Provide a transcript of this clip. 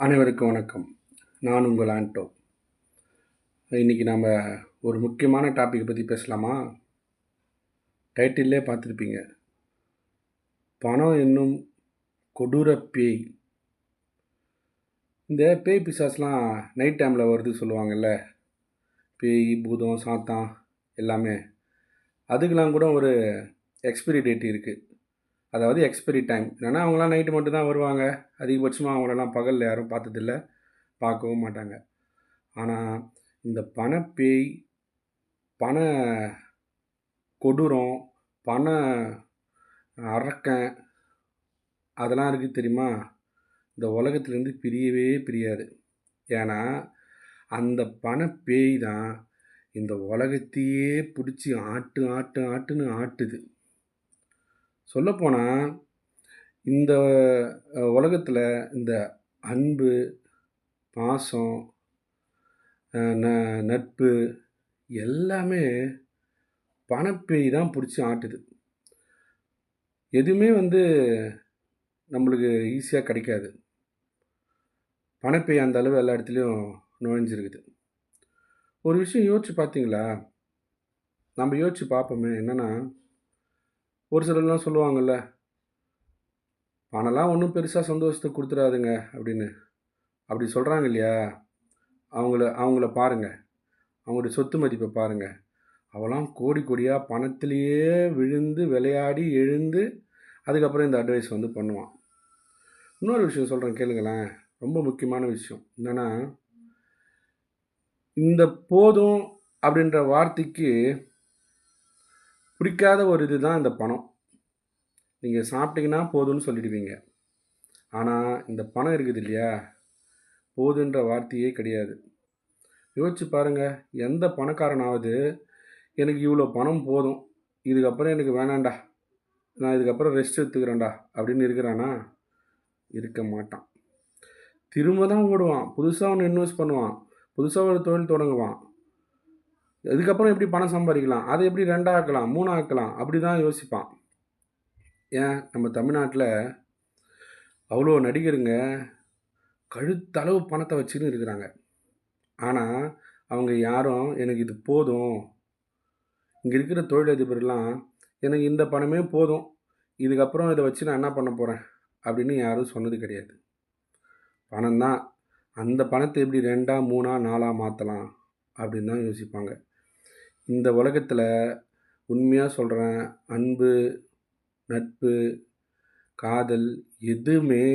அனைவருக்கும் வணக்கம். நான் உங்கள் ஆண்டோ. இன்றைக்கி நாம் ஒரு முக்கியமான டாப்பிக்கை பற்றி பேசலாமா? டைட்டில்லே பார்த்துருப்பீங்க. பணம் என்னும் கொடூர பேய். இந்த பேய் பிசாஸ்லாம் நைட் டைமில் வருது சொல்லுவாங்கள்ல. பேய், பூதம், சாத்தான் எல்லாமே. அதுக்கெலாம் கூட ஒரு எக்ஸ்பிரி டேட் இருக்குது. அதாவது எக்ஸ்பிரி டைம். ஏன்னா அவங்களாம் நைட்டு மட்டும்தான் வருவாங்க. அதிகபட்சமாக அவங்களெல்லாம் பகலில் யாரும் பார்த்ததில்ல, பார்க்கவும் மாட்டாங்க. ஆனால் இந்த பணப்பேய், பண கொடூரம், பண அரக்கன் அதெல்லாம் இருக்குது தெரியுமா? இந்த உலகத்துலேருந்து பிரியவே பிரியாது. ஏன்னா அந்த பணப்பேய் தான் இந்த உலகத்தையே பிடிச்சி ஆட்டுன்னு ஆட்டுது. சொல்லப்போனால் இந்த உலகத்தில் இந்த அன்பு, பாசம், நட்பு எல்லாமே பணப்பேய் தான் பிடிச்சி ஆட்டுது. எதுவுமே நம்மளுக்கு ஈஸியாக கிடைக்காது. பணப்பேய் அந்த அளவு எல்லா இடத்துலையும் நுழைஞ்சிருக்குது. ஒரு விஷயம் யோசிச்சு பார்த்தீங்களா? நம்ம யோசிச்சு பார்ப்போமே. என்னென்னா, ஒரு சிலர்லாம் சொல்லுவாங்கள்ல, பணம்லாம் ஒன்றும் பெருசாக சந்தோஷத்தை கொடுத்துடாதுங்க அப்படின்னு. அப்படி சொல்கிறாங்க இல்லையா? அவங்கள பாருங்கள். அவங்களுடைய சொத்து மதிப்பை பாருங்கள். அவெல்லாம் கோடி கோடியாக பணத்திலேயே விழுந்து விளையாடி எழுந்து அதுக்கப்புறம் இந்த அட்வைஸ் பண்ணுவான். இன்னொரு விஷயம் சொல்கிறேன் கேளுங்களேன். ரொம்ப முக்கியமான விஷயம் என்னென்னா, இந்த போதும் அப்படின்ற வார்த்தைக்கு பிடிக்காத ஒரு இது தான் இந்த பணம். நீங்கள் சாப்பிட்டீங்கன்னா போதும்னு சொல்லிடுவீங்க. ஆனால் இந்த பணம் இருக்குது இல்லையா, போதுன்ற வார்த்தையே கிடையாது. யோசிச்சு பாருங்கள். எந்த பணக்காரனாவது எனக்கு இவ்வளோ பணம் போதும், இதுக்கப்புறம் எனக்கு வேணாண்டா, நான் இதுக்கப்புறம் ரெஸ்ட் எடுத்துக்கிறேன்டா அப்படின்னு இருக்கிறானா? இருக்க மாட்டான். திரும்ப தான் ஓடுவான். புதுசாக ஒன்று இன்வெஸ்ட் பண்ணுவான். புதுசாக ஒரு தொழில் தொடங்குவான். இதுக்கப்புறம் எப்படி பணம் சம்பாதிக்கலாம், அதை எப்படி 2 ஆக்கலாம், 3 ஆக்கலாம், அப்படி தான் யோசிப்பான். ஏன் நம்ம தமிழ்நாட்டில் அவ்வளோ நடிகருங்க கழுத்தளவு பணத்தை வச்சுன்னு இருக்கிறாங்க. ஆனால் அவங்க யாரும் எனக்கு இது போதும், இங்கே இருக்கிற தொழிலதிபர்லாம் எனக்கு இந்த பணமே போதும், இதுக்கப்புறம் இதை வச்சு நான் என்ன பண்ண போகிறேன் அப்படின்னு யாரும் சொன்னது கிடையாது. பணம் தான். அந்த பணத்தை எப்படி 2 3 4 மாற்றலாம் அப்படின்னு தான் யோசிப்பாங்க. இந்த உலகத்தில் உண்மையாக சொல்கிறேன், அன்பு, நட்பு, காதல் எதுவுமே